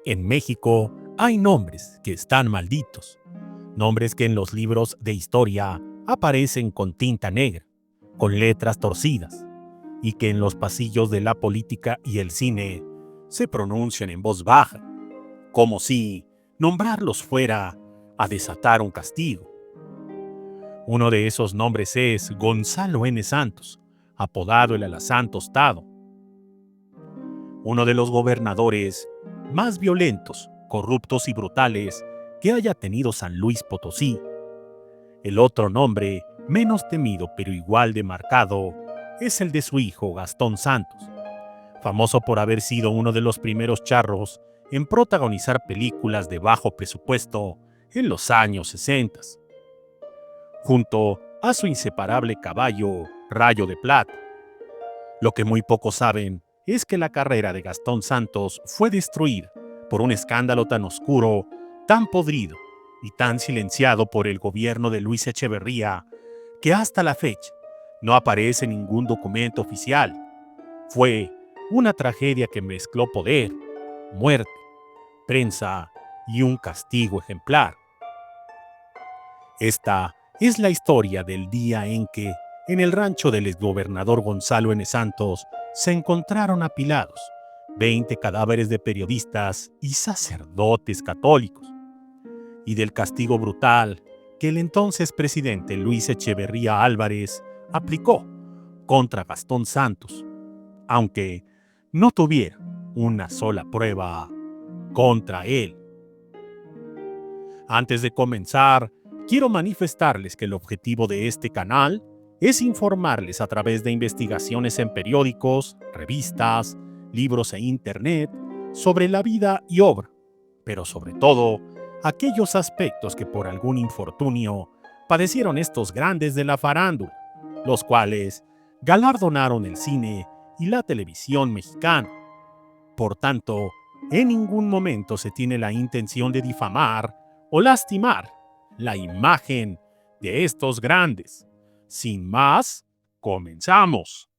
En México hay nombres que están malditos, nombres que en los libros de historia aparecen con tinta negra, con letras torcidas, y que en los pasillos de la política y el cine se pronuncian en voz baja, como si nombrarlos fuera a desatar un castigo. Uno de esos nombres es Gonzalo N. Santos, apodado el Alazán Tostado, uno de los gobernadores más violentos, corruptos y brutales que haya tenido San Luis Potosí. El otro nombre, menos temido pero igual de marcado, es el de su hijo Gastón Santos, famoso por haber sido uno de los primeros charros en protagonizar películas de bajo presupuesto en los años 60, junto a su inseparable caballo Rayo de Plata. Lo que muy pocos saben es que la carrera de Gastón Santos fue destruida por un escándalo tan oscuro, tan podrido y tan silenciado por el gobierno de Luis Echeverría, que hasta la fecha no aparece ningún documento oficial. Fue una tragedia que mezcló poder, muerte, prensa y un castigo ejemplar. Esta es la historia del día en que, en el rancho del exgobernador Gonzalo N. Santos, se encontraron apilados 20 cadáveres de periodistas y sacerdotes católicos, y del castigo brutal que el entonces presidente Luis Echeverría Álvarez aplicó contra Gastón Santos, aunque no tuviera una sola prueba contra él. Antes de comenzar, quiero manifestarles que el objetivo de este canal es informarles a través de investigaciones en periódicos, revistas, libros e internet sobre la vida y obra, pero sobre todo aquellos aspectos que por algún infortunio padecieron estos grandes de la farándula, los cuales galardonaron el cine y la televisión mexicana. Por tanto, en ningún momento se tiene la intención de difamar o lastimar la imagen de estos grandes. Sin más, comenzamos.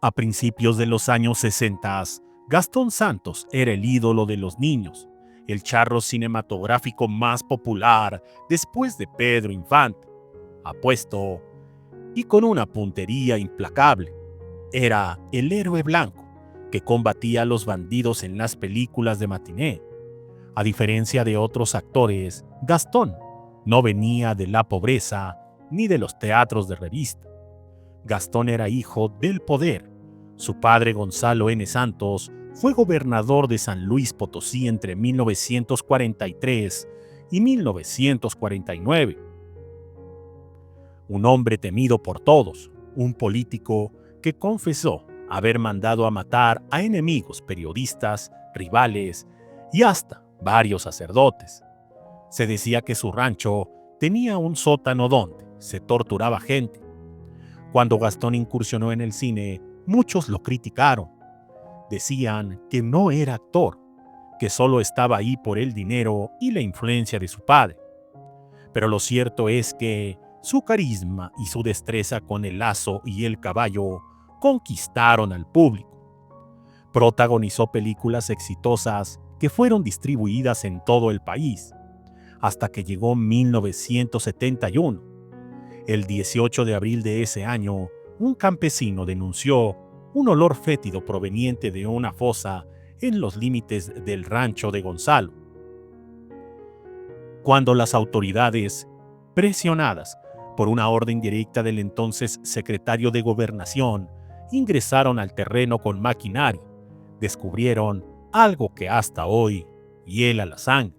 A principios de los años 60, Gastón Santos era el ídolo de los niños, el charro cinematográfico más popular después de Pedro Infante. Apuesto y con una puntería implacable. Era el héroe blanco que combatía a los bandidos en las películas de matiné. A diferencia de otros actores, Gastón no venía de la pobreza ni de los teatros de revista. Gastón era hijo del poder. Su padre, Gonzalo N. Santos, fue gobernador de San Luis Potosí entre 1943 y 1949. Un hombre temido por todos, un político que confesó haber mandado a matar a enemigos, periodistas, rivales y hasta varios sacerdotes. Se decía que su rancho tenía un sótano donde se torturaba gente. Cuando Gastón incursionó en el cine, muchos lo criticaron. Decían que no era actor, que solo estaba ahí por el dinero y la influencia de su padre. Pero lo cierto es que su carisma y su destreza con el lazo y el caballo conquistaron al público. Protagonizó películas exitosas que fueron distribuidas en todo el país, hasta que llegó 1971. El 18 de abril de ese año, un campesino denunció un olor fétido proveniente de una fosa en los límites del rancho de Gonzalo. Cuando las autoridades, presionadas por una orden directa del entonces secretario de Gobernación, ingresaron al terreno con maquinaria, descubrieron algo que hasta hoy hiela la sangre.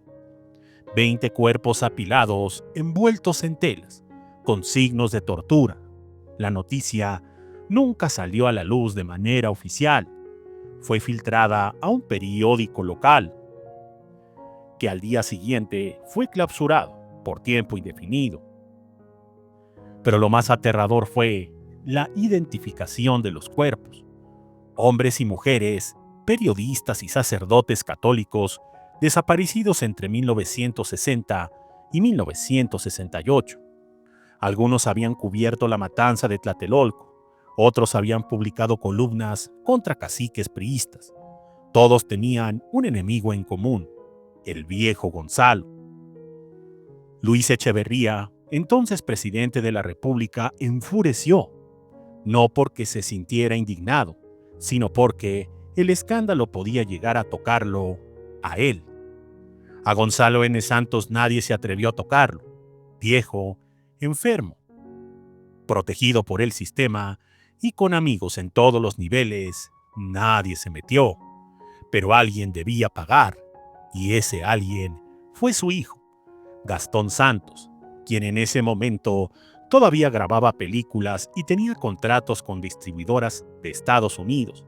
20 cuerpos apilados, envueltos en telas, con signos de tortura. La noticia nunca salió a la luz de manera oficial. Fue filtrada a un periódico local. que al día siguiente fue clausurado por tiempo indefinido. Pero lo más aterrador fue la identificación de los cuerpos. Hombres y mujeres, periodistas y sacerdotes católicos desaparecidos entre 1960 y 1968. Algunos habían cubierto la matanza de Tlatelolco, otros habían publicado columnas contra caciques priistas. Todos tenían un enemigo en común, el viejo Gonzalo. Luis Echeverría, entonces presidente de la República, enfureció, no porque se sintiera indignado, sino porque el escándalo podía llegar a tocarlo a él. A Gonzalo N. Santos nadie se atrevió a tocarlo. Viejo, enfermo, protegido por el sistema y con amigos en todos los niveles, nadie se metió. Pero alguien debía pagar, y ese alguien fue su hijo, Gastón Santos, quien en ese momento todavía grababa películas y tenía contratos con distribuidoras de Estados Unidos.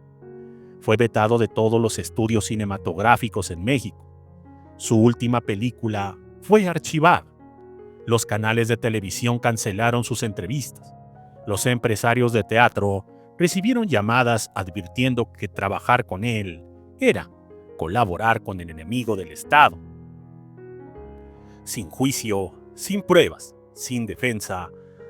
Fue vetado de todos los estudios cinematográficos en México. Su última película fue archivada. Los canales de televisión cancelaron sus entrevistas. Los empresarios de teatro recibieron llamadas advirtiendo que trabajar con él era colaborar con el enemigo del Estado. Sin juicio, sin pruebas, sin defensa,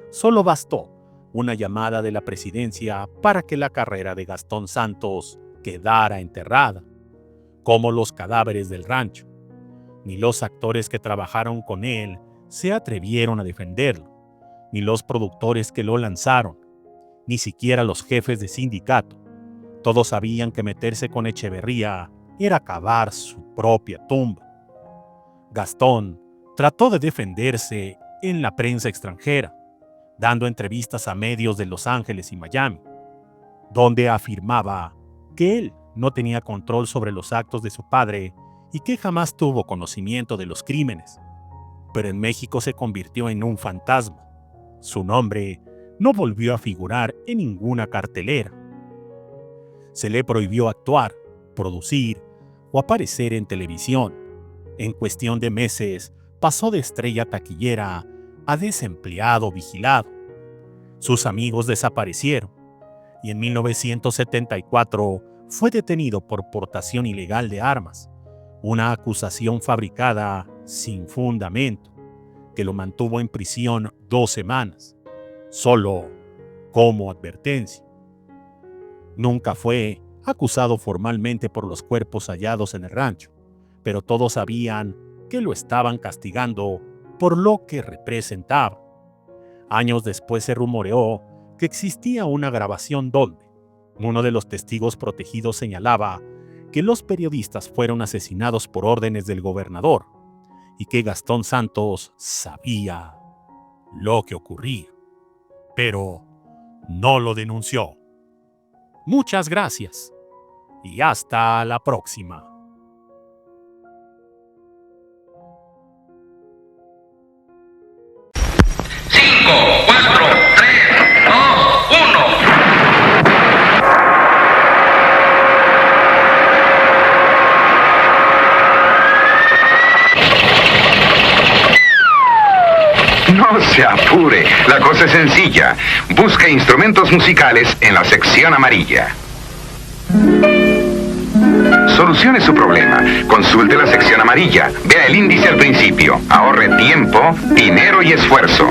solo bastó una llamada de la presidencia para que la carrera de Gastón Santos quedara enterrada, como los cadáveres del rancho. Ni los actores que trabajaron con él se atrevieron a defenderlo, ni los productores que lo lanzaron, ni siquiera los jefes de sindicato. Todos sabían que meterse con Echeverría era cavar su propia tumba. Gastón trató de defenderse en la prensa extranjera, dando entrevistas a medios de Los Ángeles y Miami, donde afirmaba que él no tenía control sobre los actos de su padre y que jamás tuvo conocimiento de los crímenes. Pero en México se convirtió en un fantasma. Su nombre no volvió a figurar en ninguna cartelera. Se le prohibió actuar, producir o aparecer en televisión. En cuestión de meses, pasó de estrella taquillera a desempleado vigilado. Sus amigos desaparecieron y en 1974 fue detenido por portación ilegal de armas, una acusación fabricada sin fundamento, que lo mantuvo en prisión 2 semanas, solo como advertencia. Nunca fue acusado formalmente por los cuerpos hallados en el rancho, pero todos sabían que lo estaban castigando por lo que representaba. Años después se rumoreó que existía una grabación donde uno de los testigos protegidos señalaba que los periodistas fueron asesinados por órdenes del gobernador y que Gastón Santos sabía lo que ocurría, pero no lo denunció. Muchas gracias y hasta la próxima. No se apure, la cosa es sencilla. Busque instrumentos musicales en la sección amarilla. Solucione su problema. Consulte la sección amarilla. Vea el índice al principio. Ahorre tiempo, dinero y esfuerzo.